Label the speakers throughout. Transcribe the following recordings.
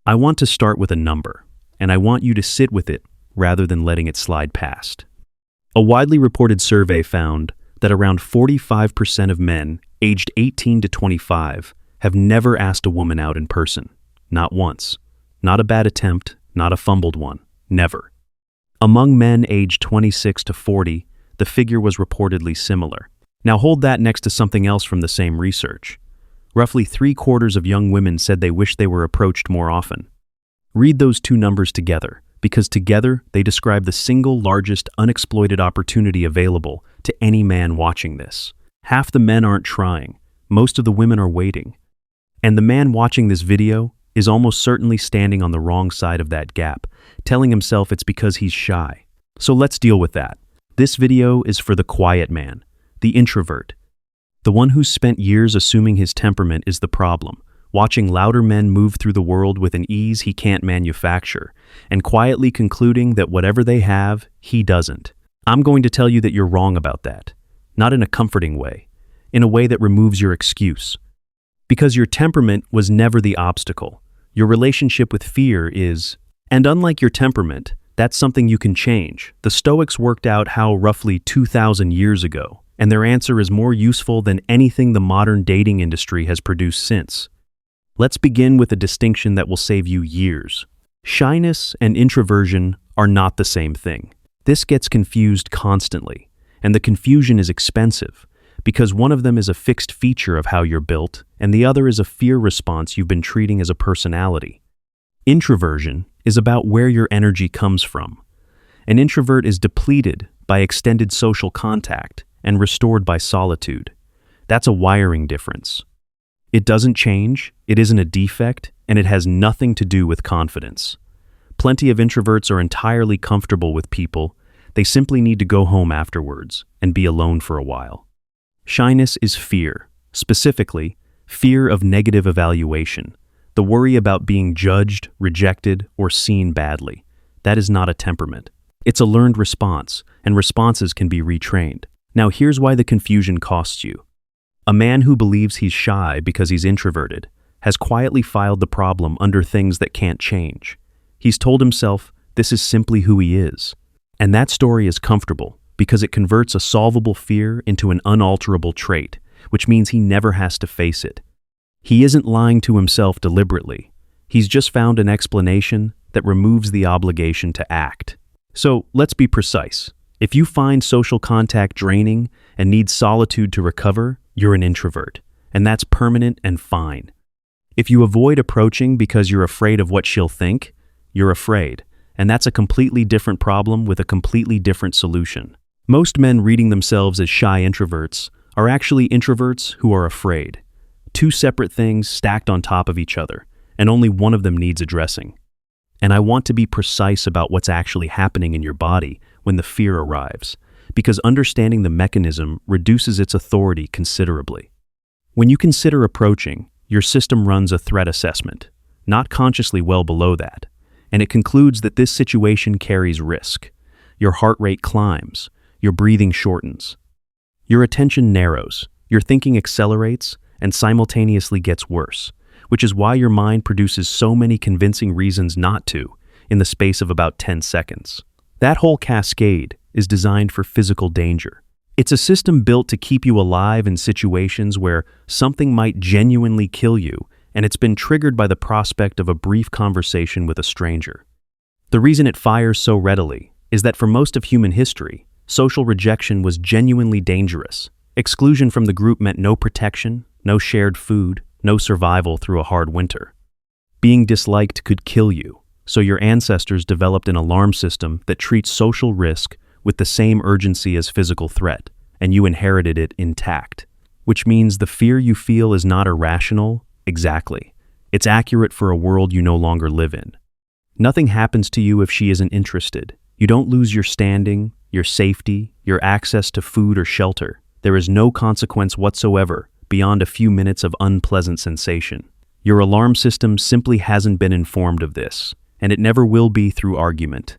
Speaker 1: I want to start with a number, and I want you to sit with it rather than letting it slide past. A widely reported survey found that around 45% of men aged 18 to 25 have never asked a woman out in person. Not once. Not a bad attempt, not a fumbled one. Never. Among men aged 26 to 40, the figure was reportedly similar. Now hold that next to something else from the same research. Roughly 3/4 of young women said they wish they were approached more often. Read those two numbers together, because together they describe the single largest unexploited opportunity available to any man watching this. Half the men aren't trying, most of the women are waiting. And the man watching this video is almost certainly standing on the wrong side of that gap, telling himself it's because he's shy. So let's deal with that. This video is for the quiet man, the introvert, the one who's spent years assuming his temperament is the problem, watching louder men move through the world with an ease he can't manufacture, and quietly concluding that whatever they have, he doesn't. I'm going to tell you that you're wrong about that. Not in a comforting way, in a way that removes your excuse. Because your temperament was never the obstacle. Your relationship with fear is. And unlike your temperament, that's something you can change. The Stoics worked out how roughly 2,000 years ago, and their answer is more useful than anything the modern dating industry has produced since. Let's begin with a distinction that will save you years. Shyness and introversion are not the same thing. This gets confused constantly, and the confusion is expensive, because one of them is a fixed feature of how you're built, and the other is a fear response you've been treating as a personality. Introversion is about where your energy comes from. An introvert is depleted by extended social contact and restored by solitude. That's a wiring difference. It doesn't change, it isn't a defect, and it has nothing to do with confidence. Plenty of introverts are entirely comfortable with people. They simply need to go home afterwards and be alone for a while. Shyness is fear, specifically, fear of negative evaluation, the worry about being judged, rejected, or seen badly. That is not a temperament. It's a learned response, and responses can be retrained. Now here's why the confusion costs you. A man who believes he's shy because he's introverted has quietly filed the problem under things that can't change. He's told himself this is simply who he is. And that story is comfortable because it converts a solvable fear into an unalterable trait, which means he never has to face it. He isn't lying to himself deliberately. He's just found an explanation that removes the obligation to act. So let's be precise. If you find social contact draining and need solitude to recover, you're an introvert, and that's permanent and fine. If you avoid approaching because you're afraid of what she'll think, you're afraid, and that's a completely different problem with a completely different solution. Most men reading themselves as shy introverts are actually introverts who are afraid. Two separate things stacked on top of each other, and only one of them needs addressing. And I want to be precise about what's actually happening in your body when the fear arrives, because understanding the mechanism reduces its authority considerably. When you consider approaching, your system runs a threat assessment, not consciously well below that, and it concludes that this situation carries risk. Your heart rate climbs, your breathing shortens. Your attention narrows, your thinking accelerates, and simultaneously gets worse, which is why your mind produces so many convincing reasons not to in the space of about 10 seconds. That whole cascade is designed for physical danger. It's a system built to keep you alive in situations where something might genuinely kill you, and it's been triggered by the prospect of a brief conversation with a stranger. The reason it fires so readily is that for most of human history, social rejection was genuinely dangerous. Exclusion from the group meant no protection, no shared food, no survival through a hard winter. Being disliked could kill you, so your ancestors developed an alarm system that treats social risk with the same urgency as physical threat, and you inherited it intact. Which means the fear you feel is not irrational, exactly. It's accurate for a world you no longer live in. Nothing happens to you if she isn't interested. You don't lose your standing, your safety, your access to food or shelter. There is no consequence whatsoever beyond a few minutes of unpleasant sensation. Your alarm system simply hasn't been informed of this, and it never will be through argument.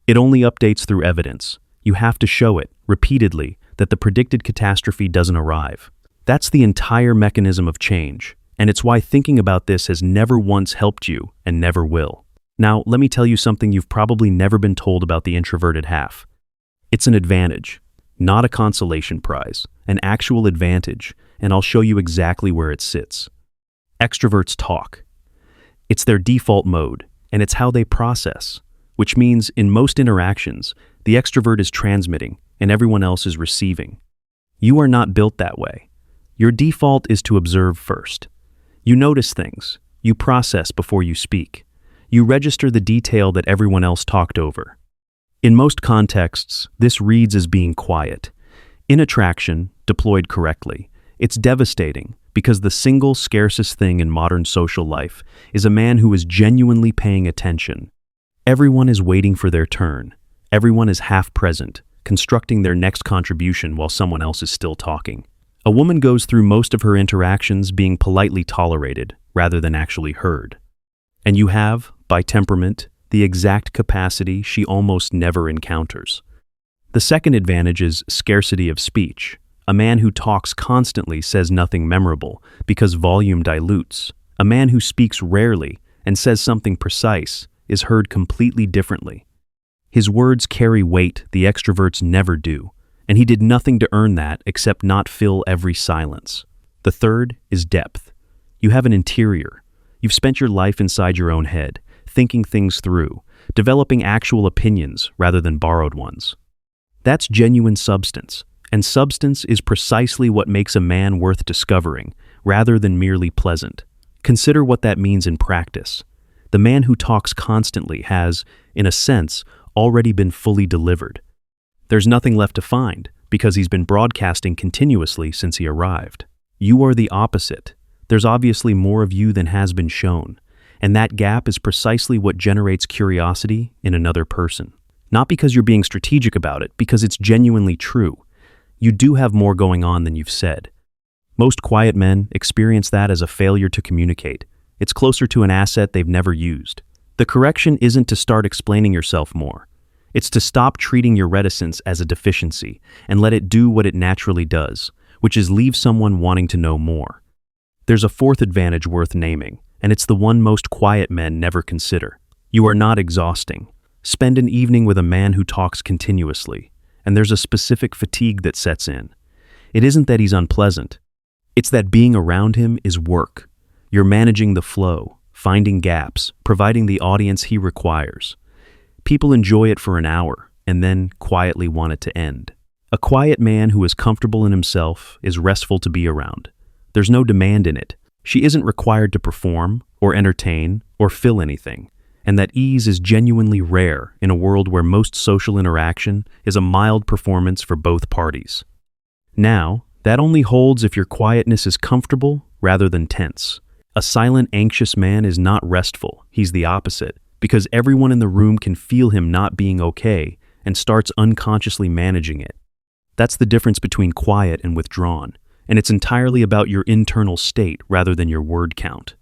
Speaker 1: It only updates through evidence. You have to show it, repeatedly, that the predicted catastrophe doesn't arrive. That's the entire mechanism of change, And it's why thinking about this has never once helped you and never will. Now, let me tell you something you've probably never been told about the introverted half. It's an advantage, not a consolation prize, an actual advantage, and I'll show you exactly where it sits. Extroverts talk. It's their default mode, and it's how they process, which means in most interactions, the extrovert is transmitting and everyone else is receiving. You are not built that way. Your default is to observe first. You notice things. You process before you speak. You register the detail that everyone else talked over. In most contexts, this reads as being quiet. In attraction, deployed correctly, it's devastating because the single scarcest thing in modern social life is a man who is genuinely paying attention. Everyone is waiting for their turn. Everyone is half present, constructing their next contribution while someone else is still talking. A woman goes through most of her interactions being politely tolerated rather than actually heard. And you have, by temperament, the exact capacity she almost never encounters. The second advantage is scarcity of speech. A man who talks constantly says nothing memorable because volume dilutes. A man who speaks rarely and says something precise is heard completely differently. His words carry weight the extroverts never do, and he did nothing to earn that except not fill every silence. The third is depth. You have an interior. You've spent your life inside your own head, thinking things through, developing actual opinions rather than borrowed ones. That's genuine substance, and substance is precisely what makes a man worth discovering, rather than merely pleasant. Consider what that means in practice. The man who talks constantly has, in a sense, already been fully delivered. There's nothing left to find, because he's been broadcasting continuously since he arrived. You are the opposite. There's obviously more of you than has been shown, and that gap is precisely what generates curiosity in another person. Not because you're being strategic about it, because it's genuinely true. You do have more going on than you've said. Most quiet men experience that as a failure to communicate. It's closer to an asset they've never used. The correction isn't to start explaining yourself more. It's to stop treating your reticence as a deficiency and let it do what it naturally does, which is leave someone wanting to know more. There's a fourth advantage worth naming, and it's the one most quiet men never consider. You are not exhausting. Spend an evening with a man who talks continuously, and there's a specific fatigue that sets in. It isn't that he's unpleasant. It's that being around him is work. You're managing the flow, finding gaps, providing the audience he requires. People enjoy it for an hour, and then quietly want it to end. A quiet man who is comfortable in himself is restful to be around. There's no demand in it. She isn't required to perform, or entertain, or fill anything. And that ease is genuinely rare in a world where most social interaction is a mild performance for both parties. Now, that only holds if your quietness is comfortable rather than tense. A silent, anxious man is not restful, he's the opposite, because everyone in the room can feel him not being okay and starts unconsciously managing it. That's the difference between quiet and withdrawn, and it's entirely about your internal state rather than your word count.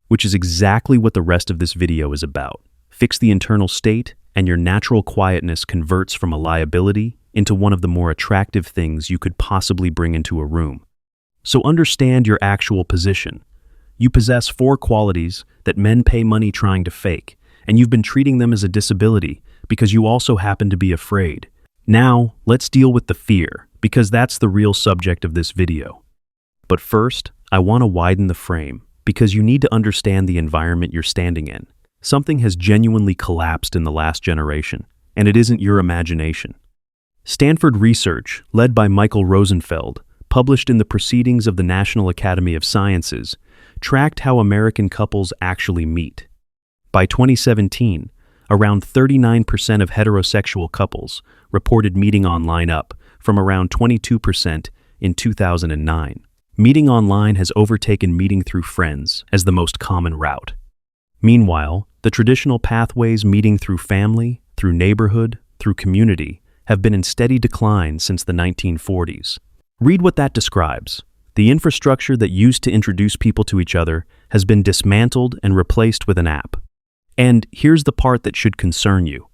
Speaker 1: Which is exactly what the rest of this video is about. Fix the internal state, and your natural quietness converts from a liability into one of the more attractive things you could possibly bring into a room. So understand your actual position. You possess 4 qualities that men pay money trying to fake, and you've been treating them as a disability because you also happen to be afraid. Now, let's deal with the fear, because that's the real subject of this video. But first, I want to widen the frame, because you need to understand the environment you're standing in. Something has genuinely collapsed in the last generation, and it isn't your imagination. Stanford research, led by Michael Rosenfeld, published in the Proceedings of the National Academy of Sciences, tracked how American couples actually meet. By 2017, around 39% of heterosexual couples reported meeting online, up from around 22% in 2009. Meeting online has overtaken meeting through friends as the most common route. Meanwhile, the traditional pathways meeting through family, through neighborhood, through community have been in steady decline since the 1940s. Read what that describes. The infrastructure that used to introduce people to each other has been dismantled and replaced with an app. And here's the part that should concern you.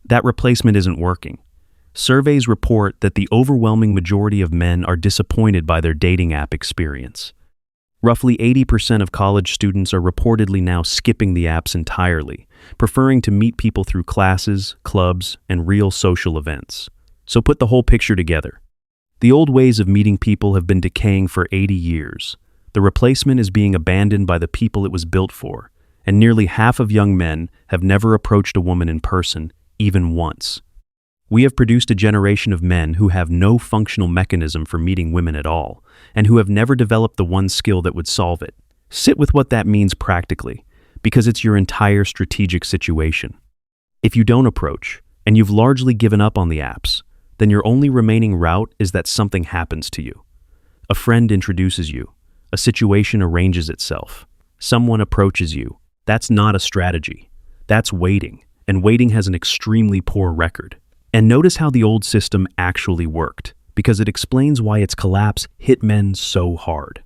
Speaker 1: That replacement isn't working. Surveys report that the overwhelming majority of men are disappointed by their dating app experience. Roughly 80% of college students are reportedly now skipping the apps entirely, preferring to meet people through classes, clubs, and real social events. So put the whole picture together. The old ways of meeting people have been decaying for 80 years. The replacement is being abandoned by the people it was built for, and nearly half of young men have never approached a woman in person, even once. We have produced a generation of men who have no functional mechanism for meeting women at all, and who have never developed the one skill that would solve it. Sit with what that means practically, because it's your entire strategic situation. If you don't approach, and you've largely given up on the apps, then your only remaining route is that something happens to you. A friend introduces you. A situation arranges itself. Someone approaches you. That's not a strategy. That's waiting, and waiting has an extremely poor record. And notice how the old system actually worked, because it explains why its collapse hit men so hard.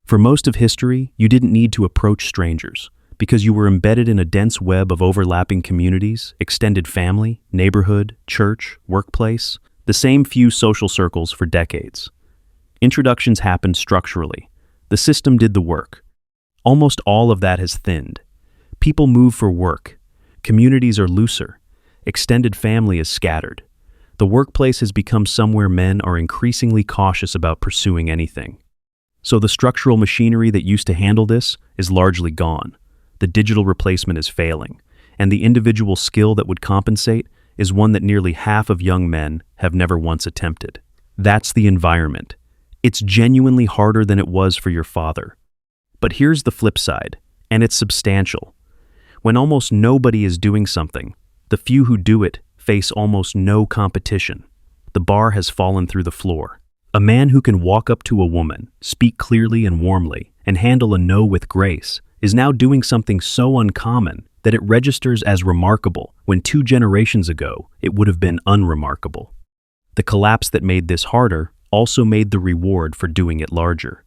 Speaker 1: For most of history, you didn't need to approach strangers, because you were embedded in a dense web of overlapping communities, extended family, neighborhood, church, workplace, the same few social circles for decades. Introductions happened structurally. The system did the work. Almost all of that has thinned. People move for work. Communities are looser. Extended family is scattered. The workplace has become somewhere men are increasingly cautious about pursuing anything. So the structural machinery that used to handle this is largely gone. The digital replacement is failing, and the individual skill that would compensate is one that nearly half of young men have never once attempted. That's the environment. It's genuinely harder than it was for your father. But here's the flip side, and it's substantial. When almost nobody is doing something, the few who do it face almost no competition. The bar has fallen through the floor. A man who can walk up to a woman, speak clearly and warmly, and handle a no with grace is now doing something so uncommon that it registers as remarkable when 2 generations ago it would have been unremarkable. The collapse that made this harder also made the reward for doing it larger.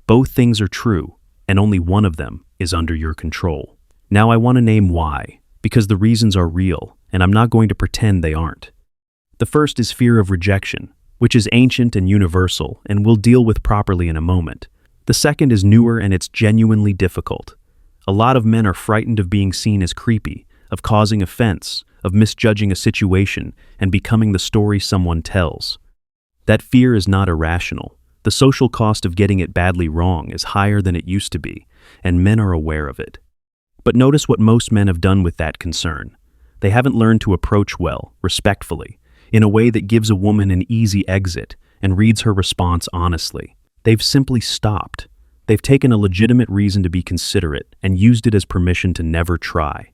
Speaker 1: Both things are true, and only one of them is under your control. Now I want to name why, because the reasons are real, and I'm not going to pretend they aren't. The first is fear of rejection, which is ancient and universal, and we'll deal with properly in a moment. The second is newer, and it's genuinely difficult. A lot of men are frightened of being seen as creepy, of causing offense, of misjudging a situation, and becoming the story someone tells. That fear is not irrational. The social cost of getting it badly wrong is higher than it used to be, and men are aware of it. But notice what most men have done with that concern. They haven't learned to approach well, respectfully, in a way that gives a woman an easy exit and reads her response honestly. They've simply stopped. They've taken a legitimate reason to be considerate and used it as permission to never try.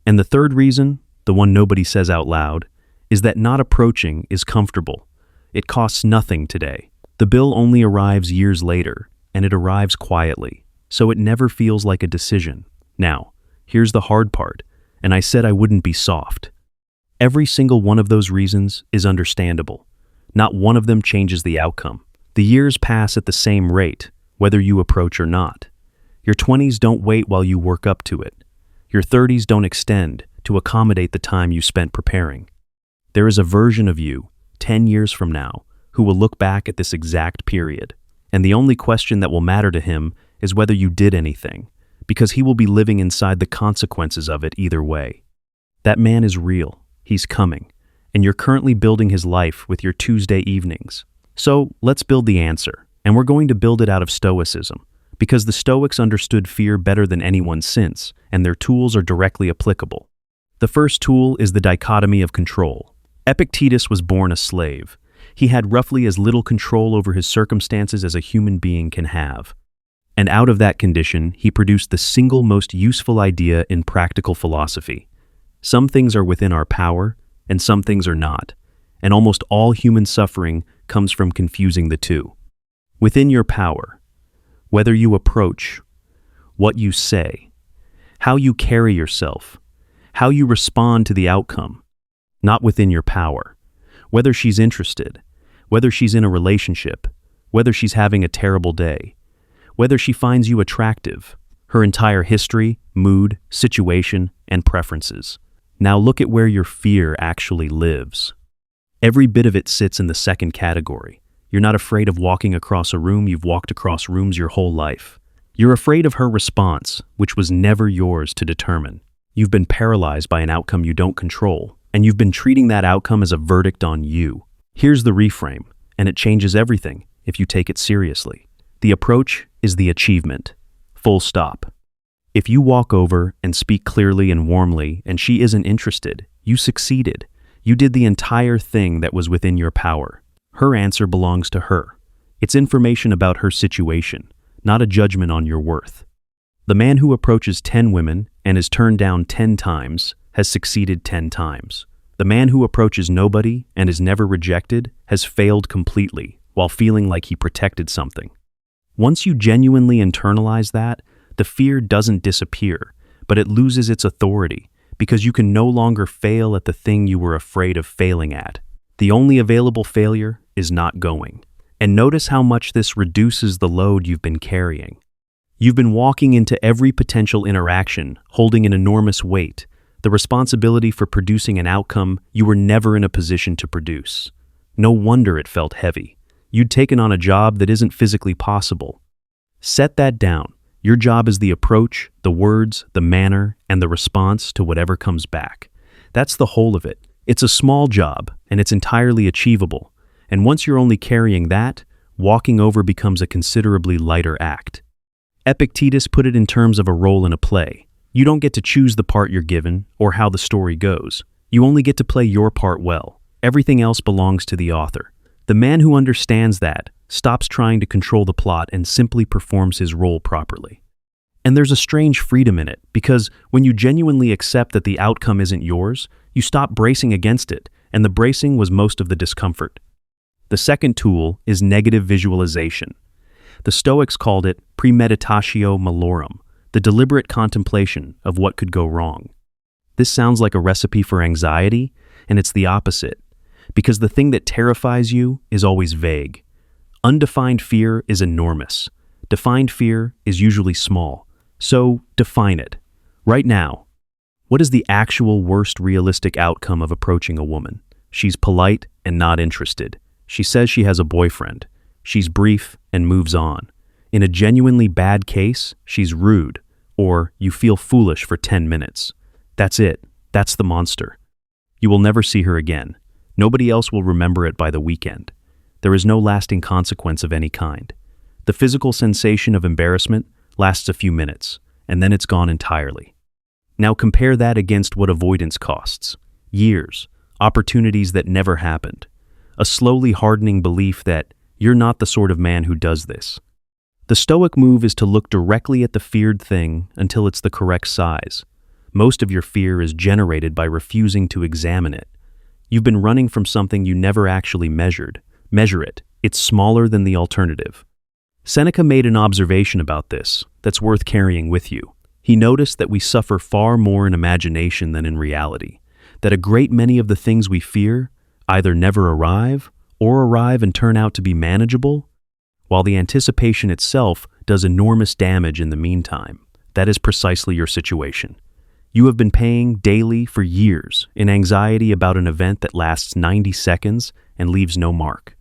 Speaker 1: And the third reason, the one nobody says out loud, is that not approaching is comfortable. It costs nothing today. The bill only arrives years later, and it arrives quietly, so it never feels like a decision. Now, here's the hard part, and I said I wouldn't be soft. Every single one of those reasons is understandable. Not one of them changes the outcome. The years pass at the same rate, whether you approach or not. Your 20s don't wait while you work up to it. Your 30s don't extend to accommodate the time you spent preparing. There is a version of you, 10 years from now, who will look back at this exact period, and the only question that will matter to him is whether you did anything, because he will be living inside the consequences of it either way. That man is real. He's coming, and you're currently building his life with your Tuesday evenings. So let's build the answer, and we're going to build it out of Stoicism, because the Stoics understood fear better than anyone since, and their tools are directly applicable. The first tool is the dichotomy of control. Epictetus was born a slave. He had roughly as little control over his circumstances as a human being can have. And out of that condition, he produced the single most useful idea in practical philosophy. Some things are within our power, and some things are not, and almost all human suffering comes from confusing the two. Within your power, whether you approach, what you say, how you carry yourself, how you respond to the outcome. Not within your power, whether she's interested, whether she's in a relationship, whether she's having a terrible day, whether she finds you attractive, her entire history, mood, situation, and preferences. Now look at where your fear actually lives. Every bit of it sits in the second category. You're not afraid of walking across a room. You've walked across rooms your whole life. You're afraid of her response, which was never yours to determine. You've been paralyzed by an outcome you don't control, and you've been treating that outcome as a verdict on you. Here's the reframe, and it changes everything if you take it seriously. The approach is the achievement. Full stop. If you walk over and speak clearly and warmly and she isn't interested, you succeeded. You did the entire thing that was within your power. Her answer belongs to her. It's information about her situation, not a judgment on your worth. The man who approaches 10 women and is turned down 10 times has succeeded 10 times. The man who approaches nobody and is never rejected has failed completely while feeling like he protected something. Once you genuinely internalize that, the fear doesn't disappear, but it loses its authority because you can no longer fail at the thing you were afraid of failing at. The only available failure is not going. And notice how much this reduces the load you've been carrying. You've been walking into every potential interaction, holding an enormous weight, the responsibility for producing an outcome you were never in a position to produce. No wonder it felt heavy. You'd taken on a job that isn't physically possible. Set that down. Your job is the approach, the words, the manner, and the response to whatever comes back. That's the whole of it. It's a small job, and it's entirely achievable. And once you're only carrying that, walking over becomes a considerably lighter act. Epictetus put it in terms of a role in a play. You don't get to choose the part you're given or how the story goes. You only get to play your part well. Everything else belongs to the author. The man who understands that stops trying to control the plot and simply performs his role properly. And there's a strange freedom in it, because when you genuinely accept that the outcome isn't yours, you stop bracing against it, and the bracing was most of the discomfort. The second tool is negative visualization. The Stoics called it premeditatio malorum, the deliberate contemplation of what could go wrong. This sounds like a recipe for anxiety, and it's the opposite, because the thing that terrifies you is always vague. Undefined fear is enormous. Defined fear is usually small. So, define it. Right now, what is the actual worst realistic outcome of approaching a woman? She's polite and not interested. She says she has a boyfriend. She's brief and moves on. In a genuinely bad case, she's rude, or you feel foolish for 10 minutes. That's it. That's the monster. You will never see her again. Nobody else will remember it by the weekend. There is no lasting consequence of any kind. The physical sensation of embarrassment lasts a few minutes, and then it's gone entirely. Now compare that against what avoidance costs. Years, opportunities that never happened. A slowly hardening belief that you're not the sort of man who does this. The Stoic move is to look directly at the feared thing until it's the correct size. Most of your fear is generated by refusing to examine it. You've been running from something you never actually measured. Measure it. It's smaller than the alternative. Seneca made an observation about this that's worth carrying with you. He noticed that we suffer far more in imagination than in reality, that a great many of the things we fear either never arrive or arrive and turn out to be manageable, while the anticipation itself does enormous damage in the meantime. That is precisely your situation. You have been paying daily for years in anxiety about an event that lasts 90 seconds and leaves no mark.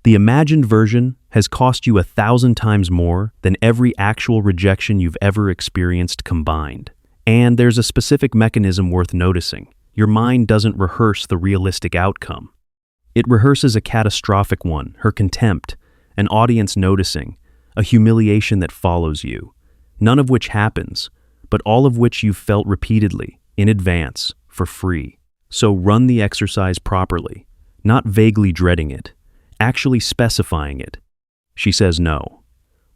Speaker 1: The imagined version has cost you 1,000 times more than every actual rejection you've ever experienced combined. And there's a specific mechanism worth noticing. Your mind doesn't rehearse the realistic outcome. It rehearses a catastrophic one, her contempt, an audience noticing, a humiliation that follows you, none of which happens, but all of which you've felt repeatedly, in advance, for free. So run the exercise properly, not vaguely dreading it, actually specifying it. She says no.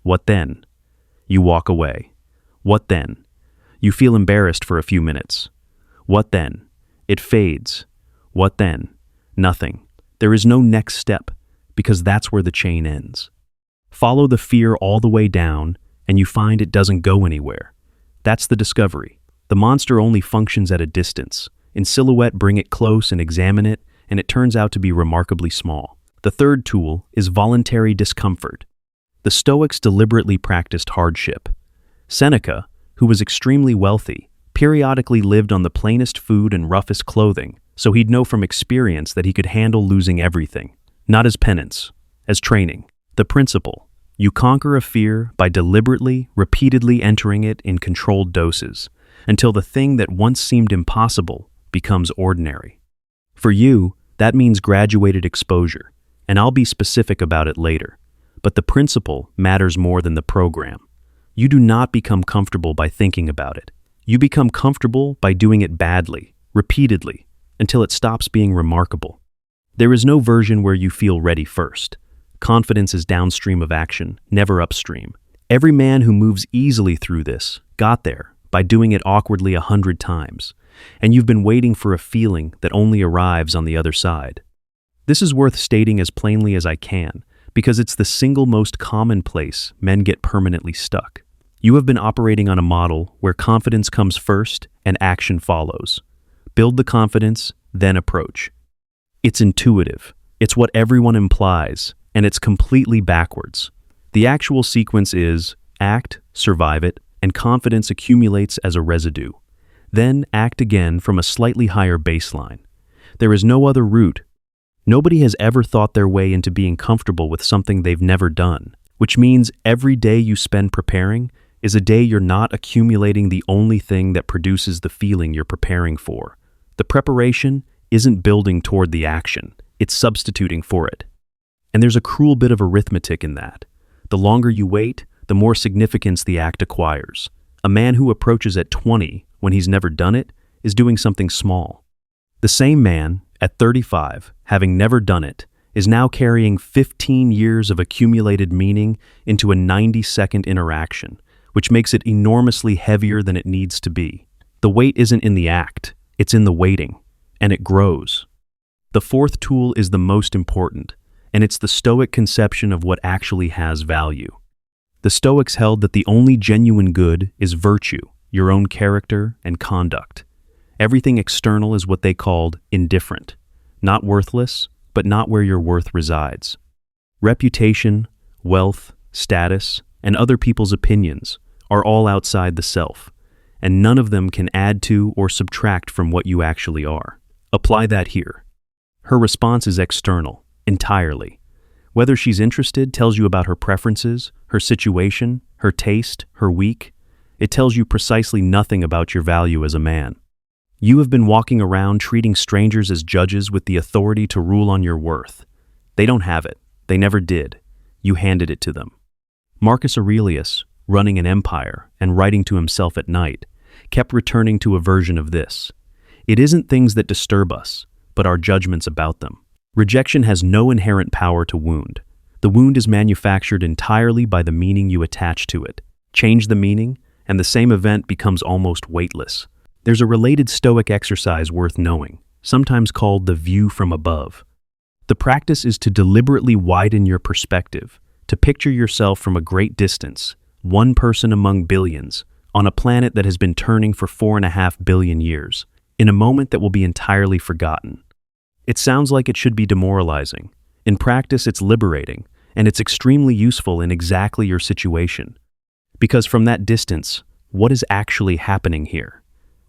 Speaker 1: What then? You walk away. What then? You feel embarrassed for a few minutes. What then? It fades. What then? Nothing. There is no next step, because that's where the chain ends. Follow the fear all the way down, and you find it doesn't go anywhere. That's the discovery. The monster only functions at a distance. In silhouette, bring it close and examine it, and it turns out to be remarkably small. The third tool is voluntary discomfort. The Stoics deliberately practiced hardship. Seneca, who was extremely wealthy, periodically lived on the plainest food and roughest clothing, so he'd know from experience that he could handle losing everything, not as penance, as training. The principle, You conquer a fear by deliberately, repeatedly entering it in controlled doses, until the thing that once seemed impossible becomes ordinary. For you, that means graduated exposure, and I'll be specific about it later. But the principle matters more than the program. You do not become comfortable by thinking about it. You become comfortable by doing it badly, repeatedly, until it stops being remarkable. There is no version where you feel ready first. Confidence is downstream of action, never upstream. Every man who moves easily through this got there by doing it awkwardly 100 times, and you've been waiting for a feeling that only arrives on the other side. This is worth stating as plainly as I can, because it's the single most common place men get permanently stuck. You have been operating on a model where confidence comes first and action follows. Build the confidence, then approach. It's intuitive. It's what everyone implies, and it's completely backwards. The actual sequence is act, survive it, and confidence accumulates as a residue. Then act again from a slightly higher baseline. There is no other route. Nobody has ever thought their way into being comfortable with something they've never done, which means every day you spend preparing is a day you're not accumulating the only thing that produces the feeling you're preparing for. The preparation isn't building toward the action, it's substituting for it. And there's a cruel bit of arithmetic in that. The longer you wait, the more significance the act acquires. A man who approaches at 20 when he's never done it is doing something small. The same man, at 35, having never done it, is now carrying 15 years of accumulated meaning into a 90-second interaction, which makes it enormously heavier than it needs to be. The weight isn't in the act, it's in the waiting, and it grows. The fourth tool is the most important, and it's the Stoic conception of what actually has value. The Stoics held that the only genuine good is virtue, your own character and conduct. Everything external is what they called indifferent, not worthless, but not where your worth resides. Reputation, wealth, status, and other people's opinions are all outside the self, and none of them can add to or subtract from what you actually are. Apply that here. Her response is external, entirely. Whether she's interested tells you about her preferences, her situation, her taste, her week. It tells you precisely nothing about your value as a man. You have been walking around treating strangers as judges with the authority to rule on your worth. They don't have it. They never did. You handed it to them. Marcus Aurelius, running an empire and writing to himself at night, kept returning to a version of this. It isn't things that disturb us, but our judgments about them. Rejection has no inherent power to wound. The wound is manufactured entirely by the meaning you attach to it. Change the meaning, and the same event becomes almost weightless. There's a related Stoic exercise worth knowing, sometimes called the view from above. The practice is to deliberately widen your perspective, to picture yourself from a great distance, one person among billions, on a planet that has been turning for 4.5 billion years, in a moment that will be entirely forgotten. It sounds like it should be demoralizing. In practice, it's liberating, and it's extremely useful in exactly your situation. Because from that distance, what is actually happening here?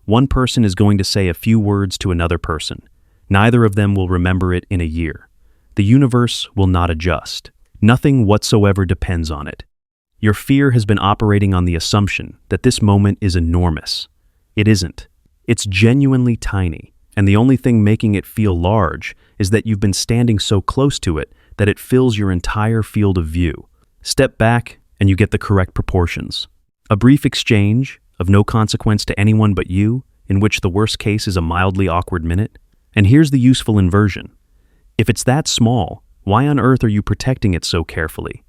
Speaker 1: One person is going to say a few words to another person. Neither of them will remember it in a year. The universe will not adjust. Nothing whatsoever depends on it. Your fear has been operating on the assumption that this moment is enormous. It isn't. It's genuinely tiny, and the only thing making it feel large is that you've been standing so close to it that it fills your entire field of view. Step back, and you get the correct proportions. A brief exchange, of no consequence to anyone but you, in which the worst case is a mildly awkward minute. And here's the useful inversion. If it's that small, why on earth are you protecting it so carefully?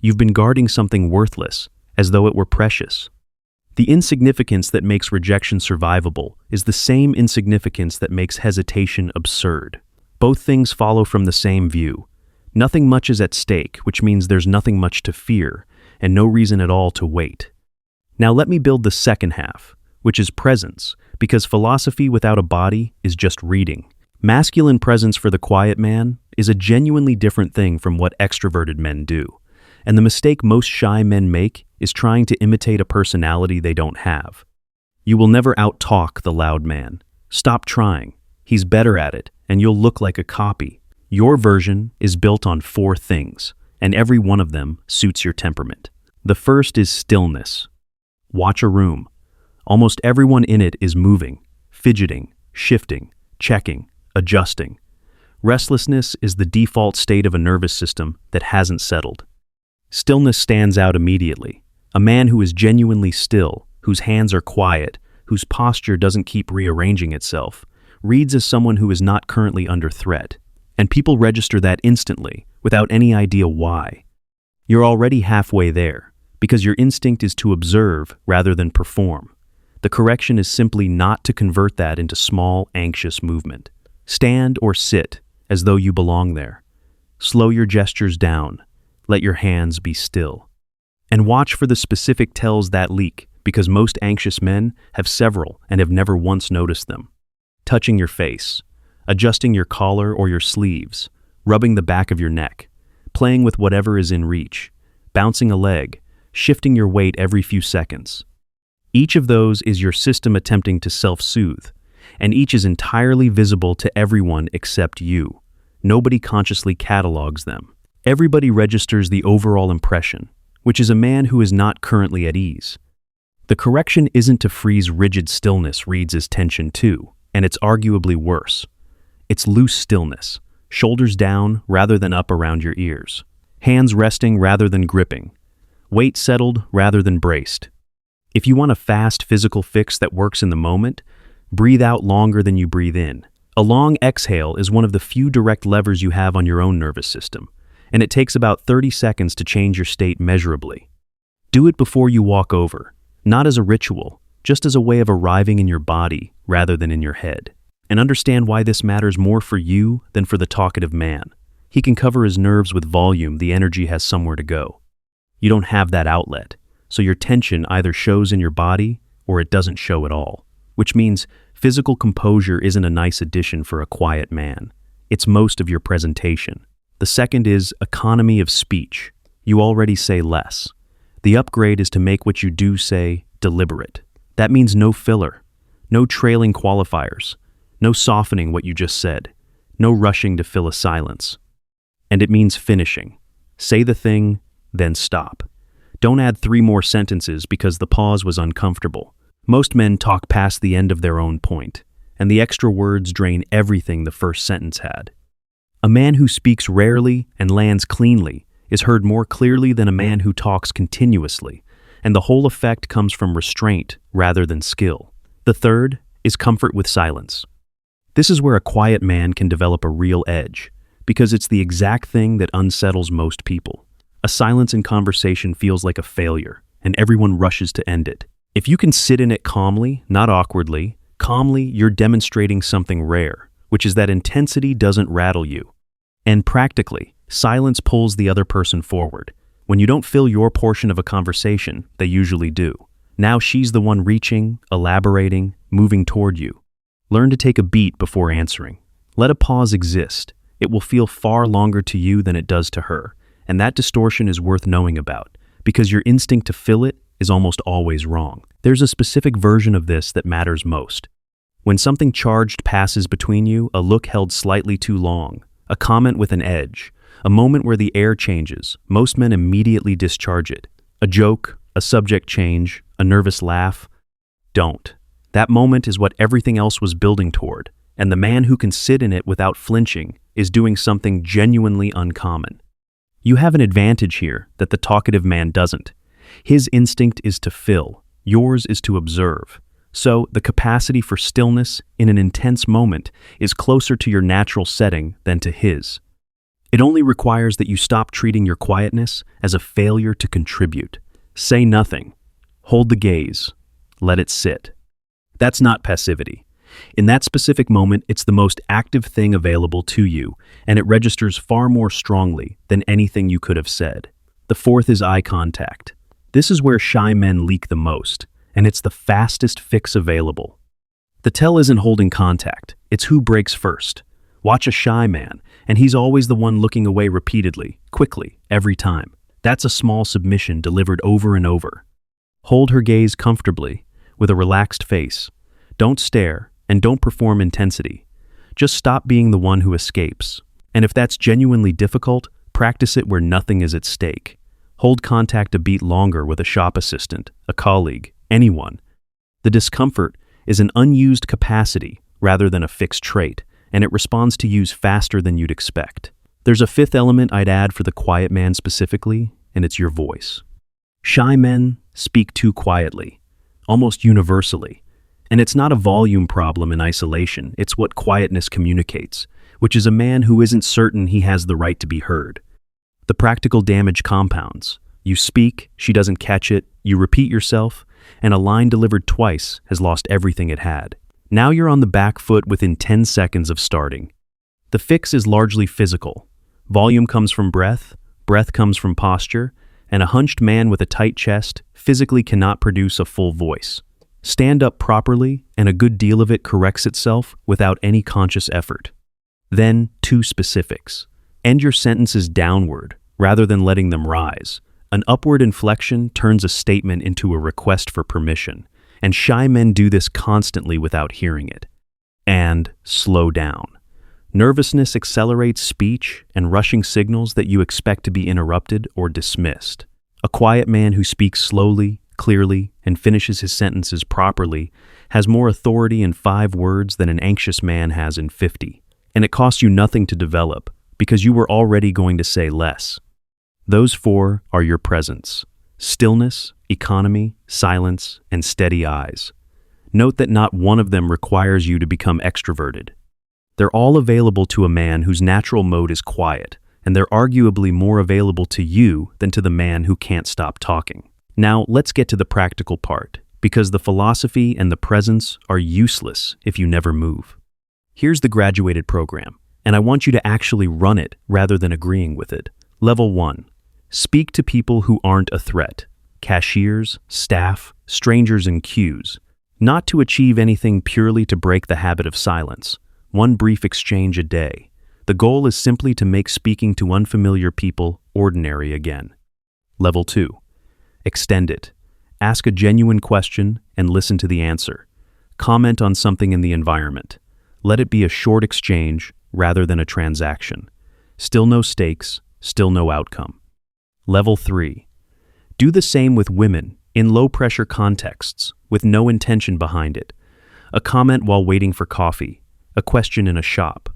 Speaker 1: You've been guarding something worthless, as though it were precious. The insignificance that makes rejection survivable is the same insignificance that makes hesitation absurd. Both things follow from the same view. Nothing much is at stake, which means there's nothing much to fear, and no reason at all to wait. Now let me build the second half, which is presence, because philosophy without a body is just reading. Masculine presence for the quiet man is a genuinely different thing from what extroverted men do. And the mistake most shy men make is trying to imitate a personality they don't have. You will never out-talk the loud man. Stop trying. He's better at it, and you'll look like a copy. Your version is built on 4 things: and every one of them suits your temperament. The first is stillness. Watch a room. Almost everyone in it is moving, fidgeting, shifting, checking, adjusting. Restlessness is the default state of a nervous system that hasn't settled. Stillness stands out immediately. A man who is genuinely still, whose hands are quiet, whose posture doesn't keep rearranging itself, reads as someone who is not currently under threat. And people register that instantly, without any idea why. You're already halfway there, because your instinct is to observe rather than perform. The correction is simply not to convert that into small, anxious movement. Stand or sit as though you belong there. Slow your gestures down. Let your hands be still. And watch for the specific tells that leak, because most anxious men have several and have never once noticed them. Touching your face, adjusting your collar or your sleeves, rubbing the back of your neck, playing with whatever is in reach, bouncing a leg, shifting your weight every few seconds. Each of those is your system attempting to self-soothe, and each is entirely visible to everyone except you. Nobody consciously catalogs them. Everybody registers the overall impression, which is a man who is not currently at ease. The correction isn't to freeze rigid stillness reads as tension too, and it's arguably worse. It's loose stillness, shoulders down rather than up around your ears, hands resting rather than gripping, weight settled rather than braced. If you want a fast physical fix that works in the moment, breathe out longer than you breathe in. A long exhale is one of the few direct levers you have on your own nervous system, and it takes about 30 seconds to change your state measurably. Do it before you walk over, not as a ritual, just as a way of arriving in your body rather than in your head. And understand why this matters more for you than for the talkative man. He can cover his nerves with volume, the energy has somewhere to go. You don't have that outlet, so your tension either shows in your body or it doesn't show at all, which means physical composure isn't a nice addition for a quiet man. It's most of your presentation. The second is economy of speech. You already say less. The upgrade is to make what you do say deliberate. That means no filler, no trailing qualifiers, no softening what you just said, no rushing to fill a silence. And it means finishing. Say the thing, then stop. Don't add 3 more sentences because the pause was uncomfortable. Most men talk past the end of their own point, and the extra words drain everything the first sentence had. A man who speaks rarely and lands cleanly is heard more clearly than a man who talks continuously, and the whole effect comes from restraint rather than skill. The third is comfort with silence. This is where a quiet man can develop a real edge, because it's the exact thing that unsettles most people. A silence in conversation feels like a failure, and everyone rushes to end it. If you can sit in it calmly, not awkwardly, calmly, you're demonstrating something rare, which is that intensity doesn't rattle you. And practically, silence pulls the other person forward. When you don't fill your portion of a conversation, they usually do. Now she's the one reaching, elaborating, moving toward you. Learn to take a beat before answering. Let a pause exist. It will feel far longer to you than it does to her, and that distortion is worth knowing about, because your instinct to fill it is almost always wrong. There's a specific version of this that matters most. When something charged passes between you, a look held slightly too long, a comment with an edge, a moment where the air changes, most men immediately discharge it. A joke, a subject change, a nervous laugh. Don't. That moment is what everything else was building toward, and the man who can sit in it without flinching is doing something genuinely uncommon. You have an advantage here that the talkative man doesn't. His instinct is to fill, yours is to observe. So the capacity for stillness in an intense moment is closer to your natural setting than to his. It only requires that you stop treating your quietness as a failure to contribute. Say nothing. Hold the gaze. Let it sit. That's not passivity. In that specific moment, it's the most active thing available to you, and it registers far more strongly than anything you could have said. The fourth is eye contact. This is where shy men leak the most, and it's the fastest fix available. The tell isn't holding contact, it's who breaks first. Watch a shy man, and he's always the one looking away repeatedly, quickly, every time. That's a small submission delivered over and over. Hold her gaze comfortably, with a relaxed face. Don't stare, and don't perform intensity. Just stop being the one who escapes. And if that's genuinely difficult, Practice it where nothing is at stake. Hold contact a beat longer with a shop assistant, a colleague, anyone. The discomfort is an unused capacity rather than a fixed trait, and it responds to use faster than you'd expect. There's a fifth element I'd add for the quiet man specifically, and it's your voice. Shy men speak too quietly, almost universally. And it's not a volume problem in isolation, it's what quietness communicates, which is a man who isn't certain he has the right to be heard. The practical damage compounds. You speak, she doesn't catch it, you repeat yourself, and a line delivered twice has lost everything it had. Now you're on the back foot within 10 seconds of starting. The fix is largely physical. Volume comes from breath comes from posture, and a hunched man with a tight chest physically cannot produce a full voice. Stand up properly, and a good deal of it corrects itself without any conscious effort. Then, 2 specifics. End your sentences downward, rather than letting them rise. An upward inflection turns a statement into a request for permission, and shy men do this constantly without hearing it. And slow down. Nervousness accelerates speech and rushing signals that you expect to be interrupted or dismissed. A quiet man who speaks slowly, clearly, and finishes his sentences properly has more authority in 5 words than an anxious man has in 50. And it costs you nothing to develop, because you were already going to say less. Those 4 are your presence: stillness, economy, silence, and steady eyes. Note that not one of them requires you to become extroverted. They're all available to a man whose natural mode is quiet, and they're arguably more available to you than to the man who can't stop talking. Now, let's get to the practical part, because the philosophy and the presence are useless if you never move. Here's the graduated program, and I want you to actually run it rather than agreeing with it. Level 1. Speak to people who aren't a threat: cashiers, staff, strangers in queues. Not to achieve anything, purely to break the habit of silence. 1 brief exchange a day. The goal is simply to make speaking to unfamiliar people ordinary again. Level 2. Extend it. Ask a genuine question and listen to the answer. Comment on something in the environment. Let it be a short exchange rather than a transaction. Still no stakes, still no outcome. Level 3. Do the same with women in low-pressure contexts with no intention behind it. A comment while waiting for coffee. A question in a shop.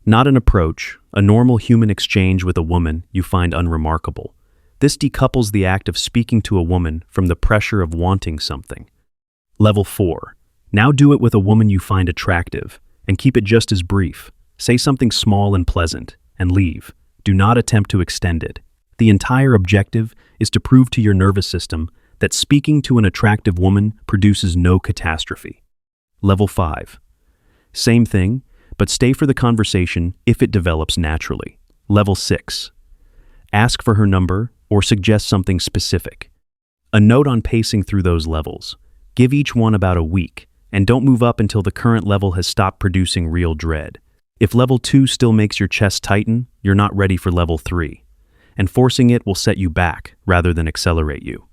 Speaker 1: Not an approach, a normal human exchange with a woman you find unremarkable. This decouples the act of speaking to a woman from the pressure of wanting something. Level 4. Now do it with a woman you find attractive, and keep it just as brief. Say something small and pleasant, and leave. Do not attempt to extend it. The entire objective is to prove to your nervous system that speaking to an attractive woman produces no catastrophe. Level 5. Same thing, but stay for the conversation if it develops naturally. Level 6. Ask for her number or suggest something specific. A note on pacing through those levels. Give each one about a week, and don't move up until the current level has stopped producing real dread. If level 2 still makes your chest tighten, you're not ready for level 3. And forcing it will set you back rather than accelerate you.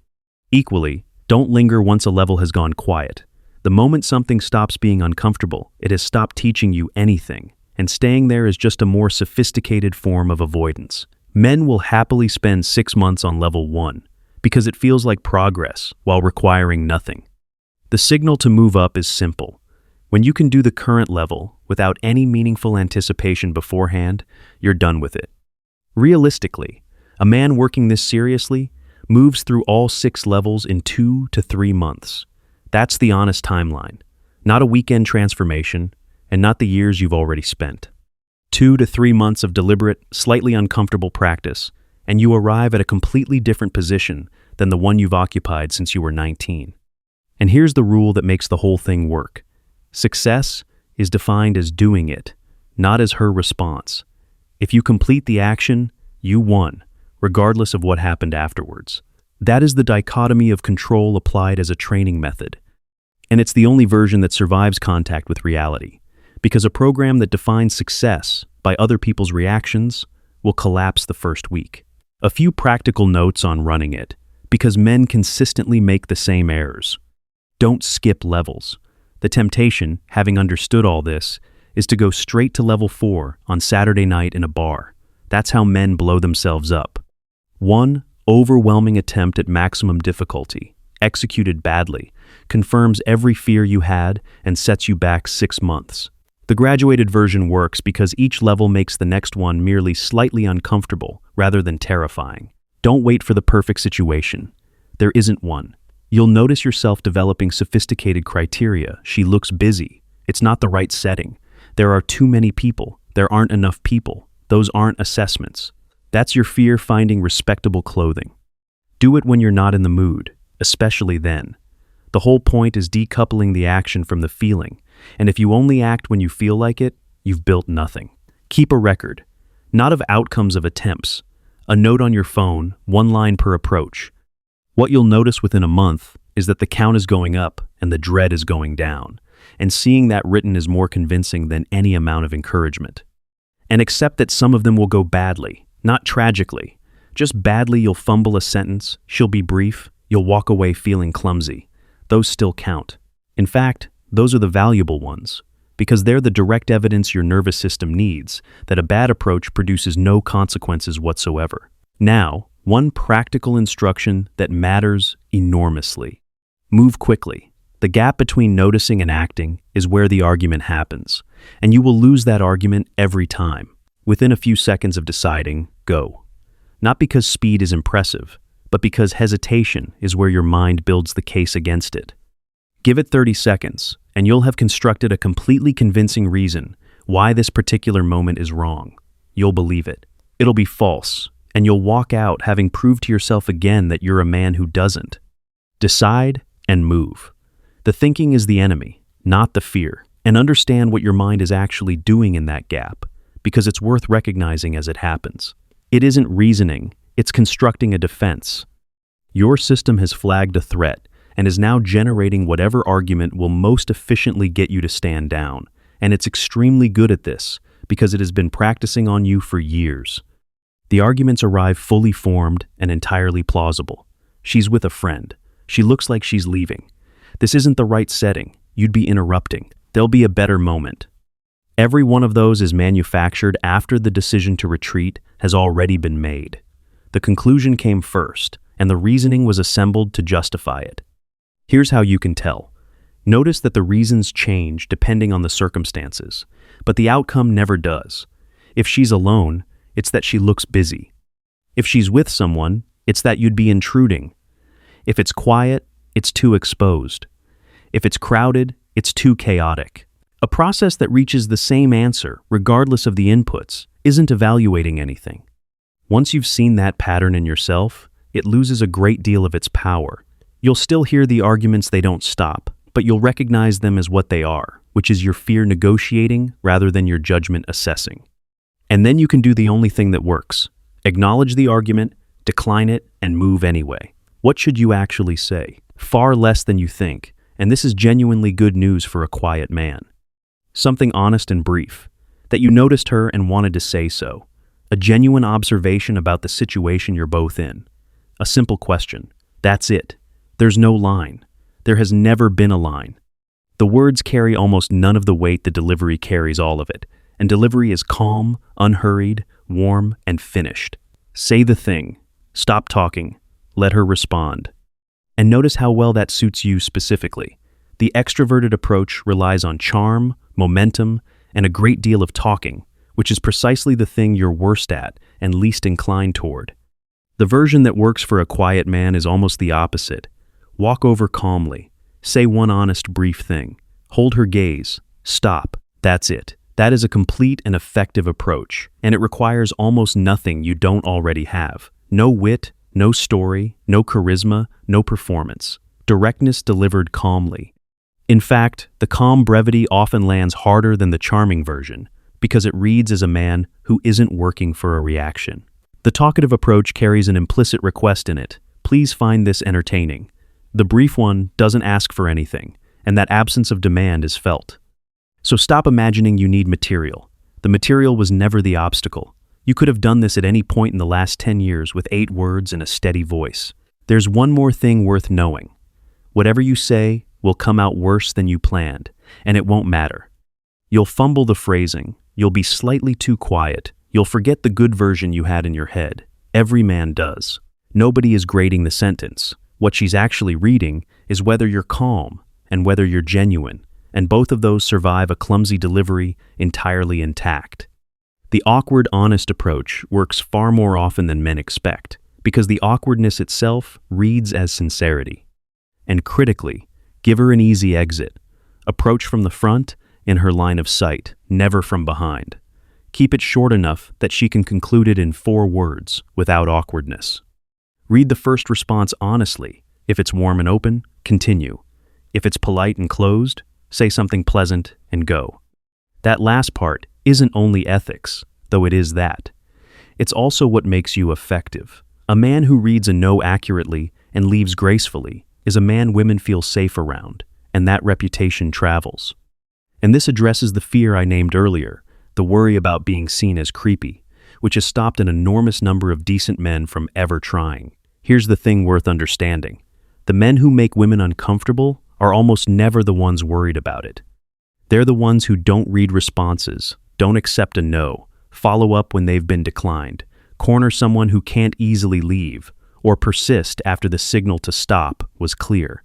Speaker 1: Equally, don't linger once a level has gone quiet. The moment something stops being uncomfortable, it has stopped teaching you anything, and staying there is just a more sophisticated form of avoidance. Men will happily spend 6 months on level 1, because it feels like progress while requiring nothing. The signal to move up is simple. When you can do the current level without any meaningful anticipation beforehand, you're done with it. Realistically, a man working this seriously moves through all 6 levels in 2 to 3 months. That's the honest timeline, not a weekend transformation, and not the years you've already spent. 2 to 3 months of deliberate, slightly uncomfortable practice, and you arrive at a completely different position than the one you've occupied since you were 19. And here's the rule that makes the whole thing work. Success is defined as doing it, not as her response. If you complete the action, you won, regardless of what happened afterwards. That is the dichotomy of control applied as a training method. And it's the only version that survives contact with reality, because a program that defines success by other people's reactions will collapse the first week. A few practical notes on running it, because men consistently make the same errors. Don't skip levels. The temptation, having understood all this, is to go straight to level 4 on Saturday night in a bar. That's how men blow themselves up. 1. Overwhelming attempt at maximum difficulty, executed badly, confirms every fear you had and sets you back 6 months. The graduated version works because each level makes the next one merely slightly uncomfortable rather than terrifying. Don't wait for the perfect situation. There isn't one. You'll notice yourself developing sophisticated criteria. She looks busy. It's not the right setting. There are too many people. There aren't enough people. Those aren't assessments. That's your fear finding respectable clothing. Do it when you're not in the mood, especially then. The whole point is decoupling the action from the feeling, and if you only act when you feel like it, you've built nothing. Keep a record, not of outcomes of attempts. A note on your phone, 1 line per approach. What you'll notice within a month is that the count is going up and the dread is going down, and seeing that written is more convincing than any amount of encouragement. And accept that some of them will go badly, not tragically. Just badly. You'll fumble a sentence, she'll be brief, you'll walk away feeling clumsy. Those still count. In fact, those are the valuable ones, because they're the direct evidence your nervous system needs that a bad approach produces no consequences whatsoever. Now, one practical instruction that matters enormously. Move quickly. The gap between noticing and acting is where the argument happens, and you will lose that argument every time. Within a few seconds of deciding, go. Not because speed is impressive, but because hesitation is where your mind builds the case against it. Give it 30 seconds, and you'll have constructed a completely convincing reason why this particular moment is wrong. You'll believe it. It'll be false, and you'll walk out having proved to yourself again that you're a man who doesn't. Decide and move. The thinking is the enemy, not the fear, and understand what your mind is actually doing in that gap, because it's worth recognizing as it happens. It isn't reasoning, it's constructing a defense. Your system has flagged a threat and is now generating whatever argument will most efficiently get you to stand down, and it's extremely good at this because it has been practicing on you for years. The arguments arrive fully formed and entirely plausible. She's with a friend. She looks like she's leaving. This isn't the right setting. You'd be interrupting. There'll be a better moment. Every one of those is manufactured after the decision to retreat has already been made. The conclusion came first, and the reasoning was assembled to justify it. Here's how you can tell. Notice that the reasons change depending on the circumstances, but the outcome never does. If she's alone, it's that she looks busy. If she's with someone, it's that you'd be intruding. If it's quiet, it's too exposed. If it's crowded, it's too chaotic. A process that reaches the same answer, regardless of the inputs, isn't evaluating anything. Once you've seen that pattern in yourself, it loses a great deal of its power. You'll still hear the arguments, they don't stop, but you'll recognize them as what they are, which is your fear negotiating rather than your judgment assessing. And then you can do the only thing that works. Acknowledge the argument, decline it, and move anyway. What should you actually say? Far less than you think, and this is genuinely good news for a quiet man. Something honest and brief, that you noticed her and wanted to say so. A genuine observation about the situation you're both in. A simple question. That's it. There's no line. There has never been a line. The words carry almost none of the weight, the delivery carries all of it, and delivery is calm, unhurried, warm, and finished. Say the thing. Stop talking. Let her respond. And notice how well that suits you specifically. The extroverted approach relies on charm, momentum, and a great deal of talking, which is precisely the thing you're worst at and least inclined toward. The version that works for a quiet man is almost the opposite. Walk over calmly. Say one honest, brief thing. Hold her gaze. Stop. That's it. That is a complete and effective approach, and it requires almost nothing you don't already have. No wit, no story, no charisma, no performance. Directness delivered calmly. In fact, the calm brevity often lands harder than the charming version, because it reads as a man who isn't working for a reaction. The talkative approach carries an implicit request in it. Please find this entertaining. The brief one doesn't ask for anything, and that absence of demand is felt. So stop imagining you need material. The material was never the obstacle. You could have done this at any point in the last 10 years with 8 words and a steady voice. There's one more thing worth knowing. Whatever you say will come out worse than you planned, and it won't matter. You'll fumble the phrasing, you'll be slightly too quiet, You'll forget the good version you had in your head. Every man does. Nobody is grading the sentence. What she's actually reading is whether you're calm and whether you're genuine, and both of those survive a clumsy delivery entirely intact. The awkward, honest approach works far more often than men expect, because the awkwardness itself reads as sincerity. And critically, give her an easy exit. Approach from the front, in her line of sight, never from behind. Keep it short enough that she can conclude it in 4 words, without awkwardness. Read the first response honestly. If it's warm and open, continue. If it's polite and closed, say something pleasant and go. That last part isn't only ethics, though it is that. It's also what makes you effective. A man who reads a no accurately and leaves gracefully is a man women feel safe around, and that reputation travels. And this addresses the fear I named earlier, the worry about being seen as creepy, which has stopped an enormous number of decent men from ever trying. Here's the thing worth understanding. The men who make women uncomfortable are almost never the ones worried about it. They're the ones who don't read responses, don't accept a no, follow up when they've been declined, corner someone who can't easily leave, or persist after the signal to stop was clear.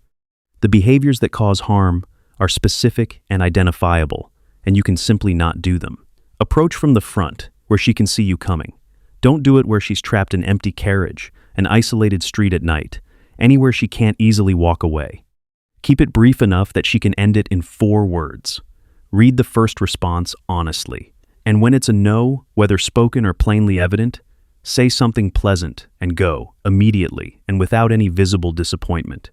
Speaker 1: The behaviors that cause harm are specific and identifiable, and you can simply not do them. Approach from the front, where she can see you coming. Don't do it where she's trapped in an empty carriage, an isolated street at night, anywhere she can't easily walk away. Keep it brief enough that she can end it in 4 words. Read the first response honestly, and when it's a no, whether spoken or plainly evident, say something pleasant and go, immediately and without any visible disappointment.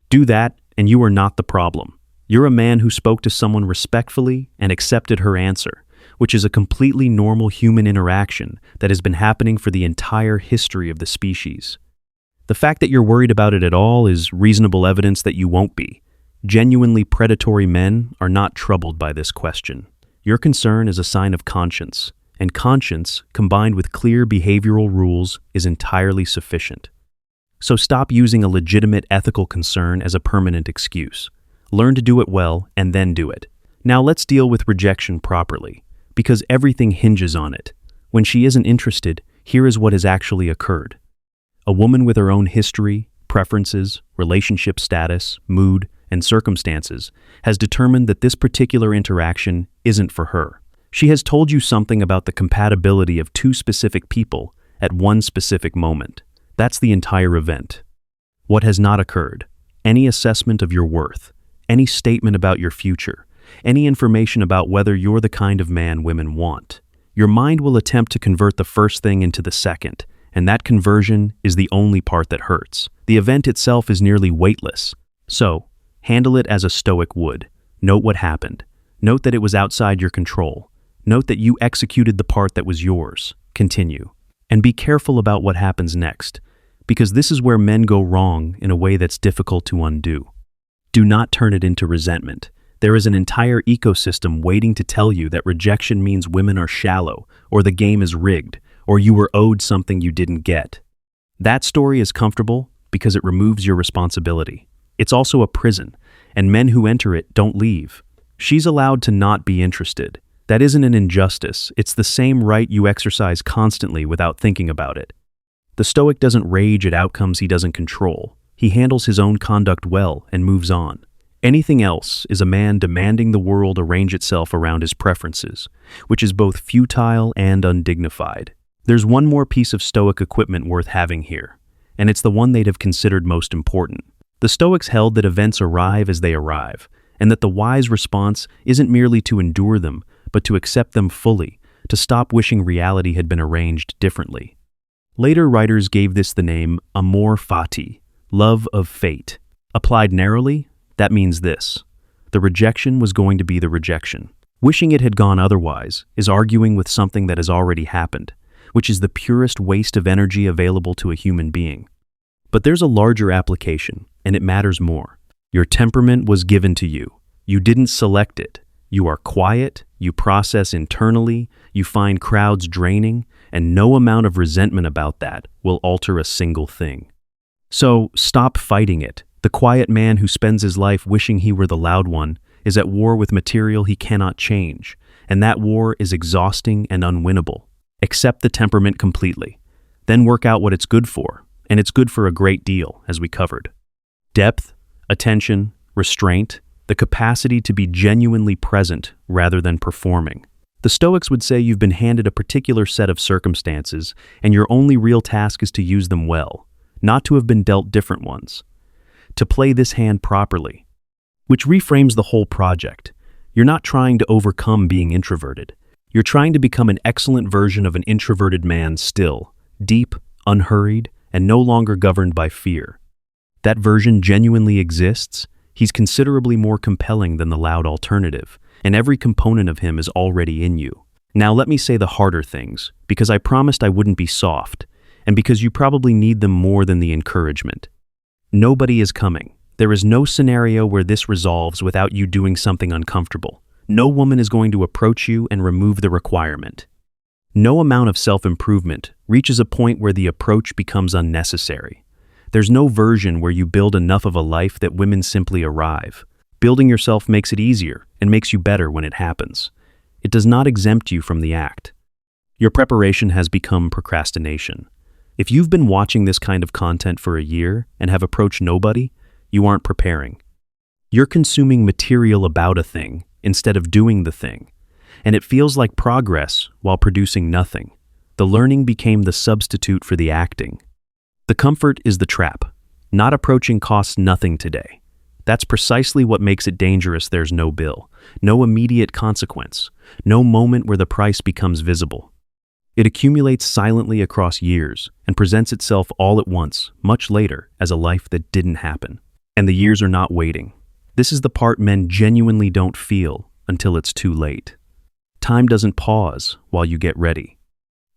Speaker 1: Do that, and you are not the problem. You're a man who spoke to someone respectfully and accepted her answer, which is a completely normal human interaction that has been happening for the entire history of the species. The fact that you're worried about it at all is reasonable evidence that you won't be. Genuinely predatory men are not troubled by this question. Your concern is a sign of conscience, and conscience, combined with clear behavioral rules, is entirely sufficient. So stop using a legitimate ethical concern as a permanent excuse. Learn to do it well and then do it. Now let's deal with rejection properly, because everything hinges on it. When she isn't interested, here is what has actually occurred. A woman with her own history, preferences, relationship status, mood, and circumstances has determined that this particular interaction isn't for her. She has told you something about the compatibility of 2 specific people at one specific moment. That's the entire event. What has not occurred? Any assessment of your worth, any statement about your future, any information about whether you're the kind of man women want. Your mind will attempt to convert the first thing into the second, and that conversion is the only part that hurts. The event itself is nearly weightless. So, handle it as a stoic would. Note what happened. Note that it was outside your control. Note that you executed the part that was yours. Continue. And be careful about what happens next, because this is where men go wrong in a way that's difficult to undo. Do not turn it into resentment. There is an entire ecosystem waiting to tell you that rejection means women are shallow, or the game is rigged, or you were owed something you didn't get. That story is comfortable because it removes your responsibility. It's also a prison, and men who enter it don't leave. She's allowed to not be interested. That isn't an injustice. It's the same right you exercise constantly without thinking about it. The Stoic doesn't rage at outcomes he doesn't control. He handles his own conduct well and moves on. Anything else is a man demanding the world arrange itself around his preferences, which is both futile and undignified. There's one more piece of Stoic equipment worth having here, and it's the one they'd have considered most important. The Stoics held that events arrive as they arrive, and that the wise response isn't merely to endure them, but to accept them fully, to stop wishing reality had been arranged differently. Later writers gave this the name amor fati, love of fate. Applied narrowly, that means this: the rejection was going to be the rejection. Wishing it had gone otherwise is arguing with something that has already happened, which is the purest waste of energy available to a human being. But there's a larger application, and it matters more. Your temperament was given to you. You didn't select it. You are quiet, you process internally, you find crowds draining, and no amount of resentment about that will alter a single thing. So stop fighting it. The quiet man who spends his life wishing he were the loud one is at war with material he cannot change, and that war is exhausting and unwinnable. Accept the temperament completely. Then work out what it's good for, and it's good for a great deal, as we covered. Depth, attention, restraint, the capacity to be genuinely present rather than performing. The Stoics would say you've been handed a particular set of circumstances, and your only real task is to use them well, not to have been dealt different ones. To play this hand properly. Which reframes the whole project. You're not trying to overcome being introverted. You're trying to become an excellent version of an introverted man still, deep, unhurried, and no longer governed by fear. That version genuinely exists. He's considerably more compelling than the loud alternative, and every component of him is already in you. Now let me say the harder things, because I promised I wouldn't be soft, and because you probably need them more than the encouragement. Nobody is coming. There is no scenario where this resolves without you doing something uncomfortable. No woman is going to approach you and remove the requirement. No amount of self-improvement reaches a point where the approach becomes unnecessary. There's no version where you build enough of a life that women simply arrive. Building yourself makes it easier and makes you better when it happens. It does not exempt you from the act. Your preparation has become procrastination. If you've been watching this kind of content for a year and have approached nobody, you aren't preparing. You're consuming material about a thing instead of doing the thing, and it feels like progress while producing nothing. The learning became the substitute for the acting. The comfort is the trap. Not approaching costs nothing today. That's precisely what makes it dangerous. There's no bill, no immediate consequence, no moment where the price becomes visible. It accumulates silently across years and presents itself all at once, much later, as a life that didn't happen. And the years are not waiting. This is the part men genuinely don't feel until it's too late. Time doesn't pause while you get ready.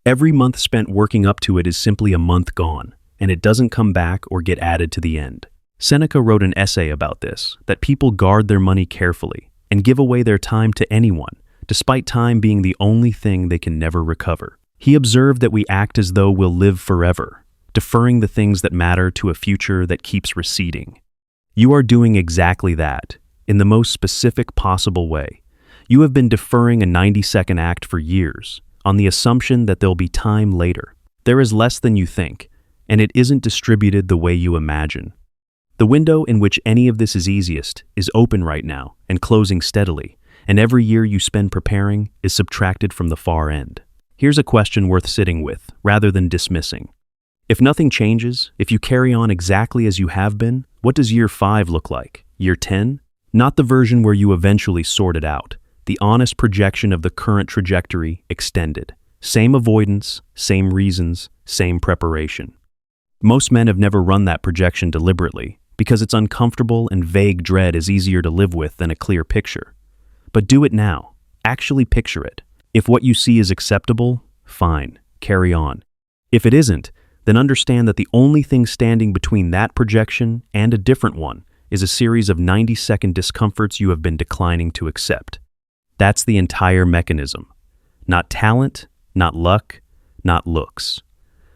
Speaker 1: Every month spent working up to it is simply a month gone, and it doesn't come back or get added to the end. Seneca wrote an essay about this, that people guard their money carefully and give away their time to anyone, despite time being the only thing they can never recover. He observed that we act as though we'll live forever, deferring the things that matter to a future that keeps receding. You are doing exactly that, in the most specific possible way. You have been deferring a 90-second act for years, on the assumption that there'll be time later. There is less than you think, and it isn't distributed the way you imagine. The window in which any of this is easiest is open right now and closing steadily, and every year you spend preparing is subtracted from the far end. Here's a question worth sitting with, rather than dismissing. If nothing changes, if you carry on exactly as you have been, what does year 5 look like? Year 10? Not the version where you eventually sort it out. The honest projection of the current trajectory extended. Same avoidance, same reasons, same preparation. Most men have never run that projection deliberately, because it's uncomfortable and vague dread is easier to live with than a clear picture. But do it now. Actually picture it. If what you see is acceptable, fine, carry on. If it isn't, then understand that the only thing standing between that projection and a different one is a series of 90-second discomforts you have been declining to accept. That's the entire mechanism. Not talent, not luck, not looks.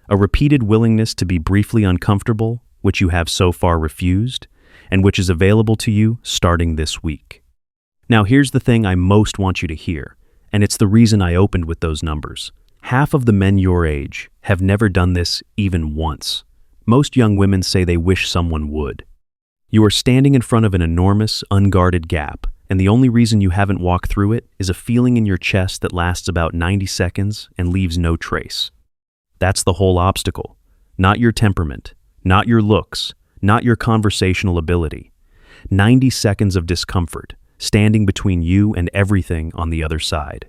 Speaker 1: A repeated willingness to be briefly uncomfortable, which you have so far refused, and which is available to you starting this week. Now here's the thing I most want you to hear, and it's the reason I opened with those numbers. Half of the men your age have never done this even once. Most young women say they wish someone would. You are standing in front of an enormous, unguarded gap, and the only reason you haven't walked through it is a feeling in your chest that lasts about 90 seconds and leaves no trace. That's the whole obstacle. Not your temperament, not your looks, not your conversational ability. 90 seconds of discomfort, standing between you and everything on the other side.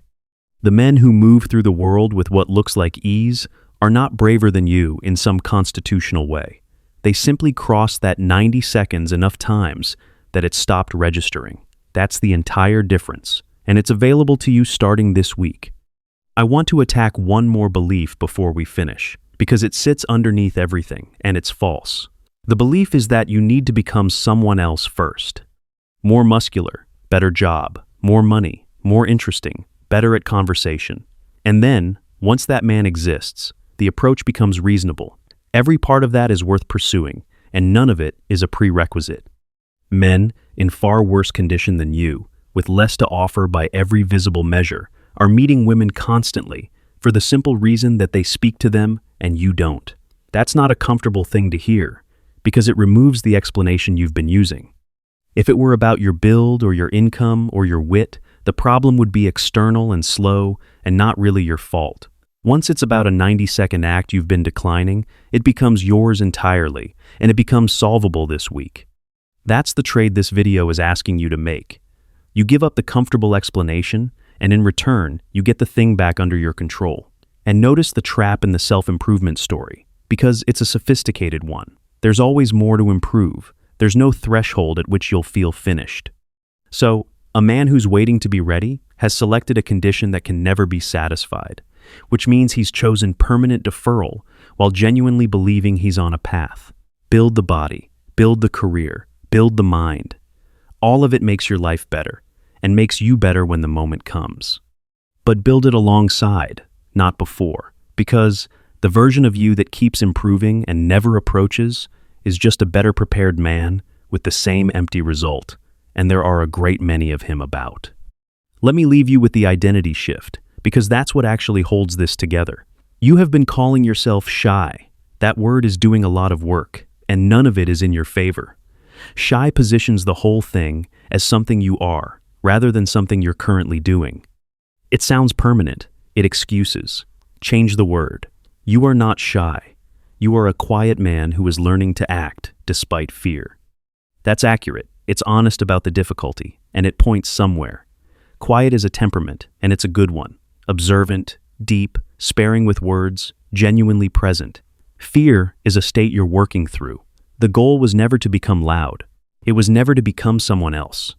Speaker 1: The men who move through the world with what looks like ease are not braver than you in some constitutional way. They simply cross that 90 seconds enough times that it stopped registering. That's the entire difference, and it's available to you starting this week. I want to attack one more belief before we finish, because it sits underneath everything, and it's false. The belief is that you need to become someone else first. More muscular, better job, more money, more interesting, better at conversation. And then, once that man exists, the approach becomes reasonable. Every part of that is worth pursuing, and none of it is a prerequisite. Men, in far worse condition than you, with less to offer by every visible measure, are meeting women constantly, for the simple reason that they speak to them and you don't. That's not a comfortable thing to hear, because it removes the explanation you've been using. If it were about your build or your income or your wit, the problem would be external and slow and not really your fault. Once it's about a 90-second act you've been declining, it becomes yours entirely, and it becomes solvable this week. That's the trade this video is asking you to make. You give up the comfortable explanation, and in return, you get the thing back under your control. And notice the trap in the self-improvement story, because it's a sophisticated one. There's always more to improve. There's no threshold at which you'll feel finished. So, a man who's waiting to be ready has selected a condition that can never be satisfied, which means he's chosen permanent deferral while genuinely believing he's on a path. Build the body, build the career, build the mind. All of it makes your life better, and makes you better when the moment comes. But build it alongside, not before, because the version of you that keeps improving and never approaches is just a better prepared man with the same empty result, and there are a great many of him about. Let me leave you with the identity shift, because that's what actually holds this together. You have been calling yourself shy. That word is doing a lot of work, and none of it is in your favor. Shy positions the whole thing as something you are, rather than something you're currently doing. It sounds permanent. It excuses. Change the word. You are not shy. You are a quiet man who is learning to act despite fear. That's accurate. It's honest about the difficulty, and it points somewhere. Quiet is a temperament, and it's a good one. Observant, deep, sparing with words, genuinely present. Fear is a state you're working through. The goal was never to become loud. It was never to become someone else.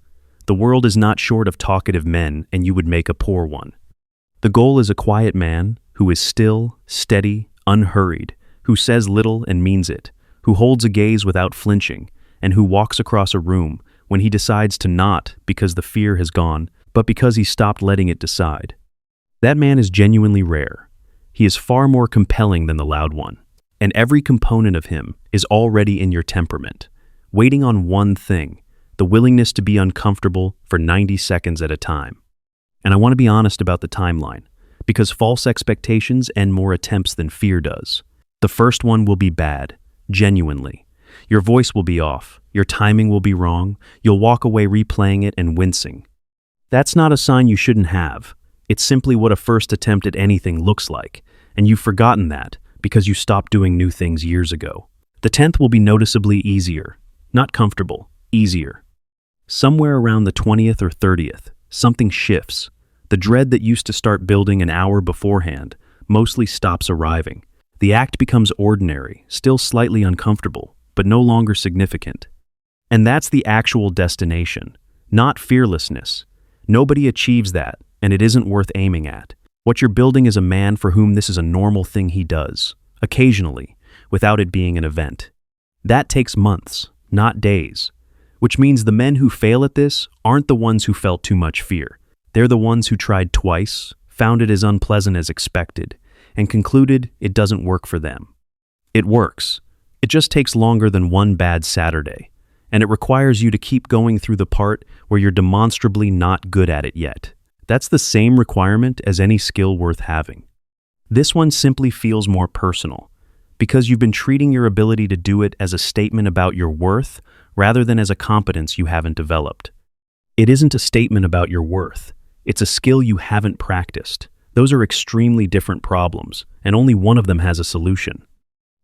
Speaker 1: The world is not short of talkative men, and you would make a poor one. The goal is a quiet man who is still, steady, unhurried, who says little and means it, who holds a gaze without flinching, and who walks across a room when he decides to not because the fear has gone, but because he stopped letting it decide. That man is genuinely rare. He is far more compelling than the loud one, and every component of him is already in your temperament, waiting on one thing, the willingness to be uncomfortable for 90 seconds at a time. And I want to be honest about the timeline, because false expectations end more attempts than fear does. The first one will be bad, genuinely. Your voice will be off, your timing will be wrong, you'll walk away replaying it and wincing. That's not a sign you shouldn't have. It's simply what a first attempt at anything looks like, and you've forgotten that because you stopped doing new things years ago. The 10th will be noticeably easier, not comfortable, easier. Somewhere around the 20th or 30th, something shifts. The dread that used to start building an hour beforehand mostly stops arriving. The act becomes ordinary, still slightly uncomfortable, but no longer significant. And that's the actual destination, not fearlessness. Nobody achieves that, and it isn't worth aiming at. What you're building is a man for whom this is a normal thing he does, occasionally, without it being an event. That takes months, not days, which means the men who fail at this aren't the ones who felt too much fear. They're the ones who tried twice, found it as unpleasant as expected, and concluded it doesn't work for them. It works. It just takes longer than one bad Saturday, and it requires you to keep going through the part where you're demonstrably not good at it yet. That's the same requirement as any skill worth having. This one simply feels more personal, because you've been treating your ability to do it as a statement about your worth rather than as a competence you haven't developed. It isn't a statement about your worth. It's a skill you haven't practiced. Those are extremely different problems, and only one of them has a solution.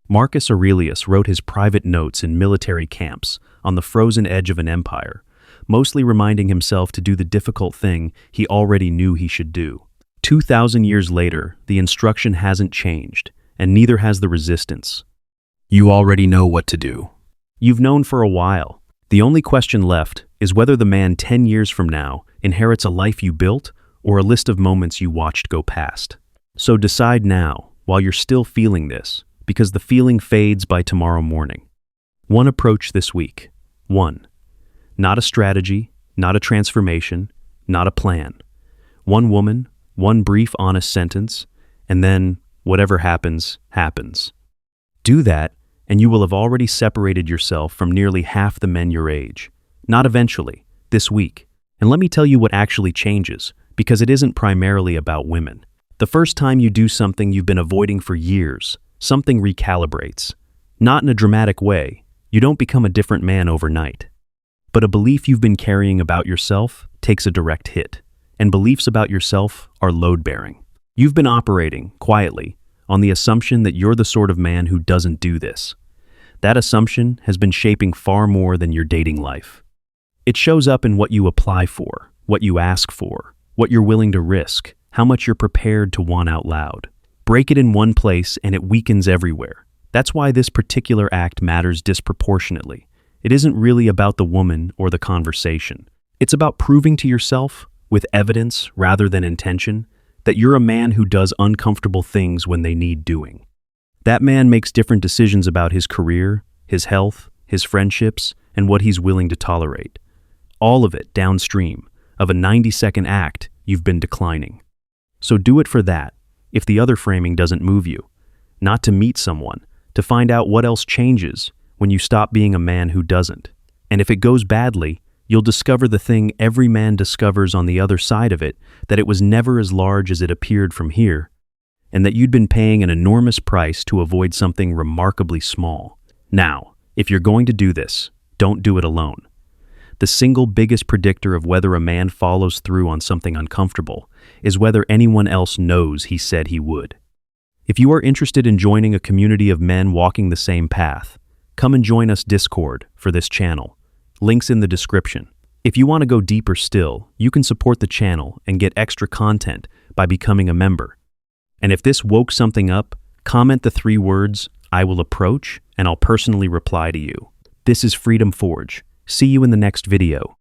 Speaker 1: Marcus Aurelius wrote his private notes in military camps on the frozen edge of an empire, mostly reminding himself to do the difficult thing he already knew he should do. 2,000 years later, the instruction hasn't changed, and neither has the resistance. You already know what to do. You've known for a while. The only question left is whether the man 10 years from now inherits a life you built or a list of moments you watched go past. So decide now, while you're still feeling this, because the feeling fades by tomorrow morning. One approach this week. 1. Not a strategy, not a transformation, not a plan. One woman, one brief, honest sentence, and then whatever happens, happens. Do that, and you will have already separated yourself from nearly half the men your age. Not eventually, this week. And let me tell you what actually changes, because it isn't primarily about women. The first time you do something you've been avoiding for years, something recalibrates. Not in a dramatic way. You don't become a different man overnight. But a belief you've been carrying about yourself takes a direct hit. And beliefs about yourself are load-bearing. You've been operating, quietly, on the assumption that you're the sort of man who doesn't do this. That assumption has been shaping far more than your dating life. It shows up in what you apply for, what you ask for, what you're willing to risk, how much you're prepared to want out loud. Break it in one place and it weakens everywhere. That's why this particular act matters disproportionately. It isn't really about the woman or the conversation. It's about proving to yourself, with evidence rather than intention, that you're a man who does uncomfortable things when they need doing. That man makes different decisions about his career, his health, his friendships, and what he's willing to tolerate. All of it downstream of a 90-second act you've been declining. So do it for that, if the other framing doesn't move you. Not to meet someone, to find out what else changes when you stop being a man who doesn't. And if it goes badly, you'll discover the thing every man discovers on the other side of it, that it was never as large as it appeared from here, and that you'd been paying an enormous price to avoid something remarkably small. Now, if you're going to do this, don't do it alone. The single biggest predictor of whether a man follows through on something uncomfortable is whether anyone else knows he said he would. If you are interested in joining a community of men walking the same path, come and join us Discord for this channel. Links in the description. If you want to go deeper still, you can support the channel and get extra content by becoming a member. And if this woke something up, comment the 3 words, "I will approach," and I'll personally reply to you. This is Freedom Forge. See you in the next video.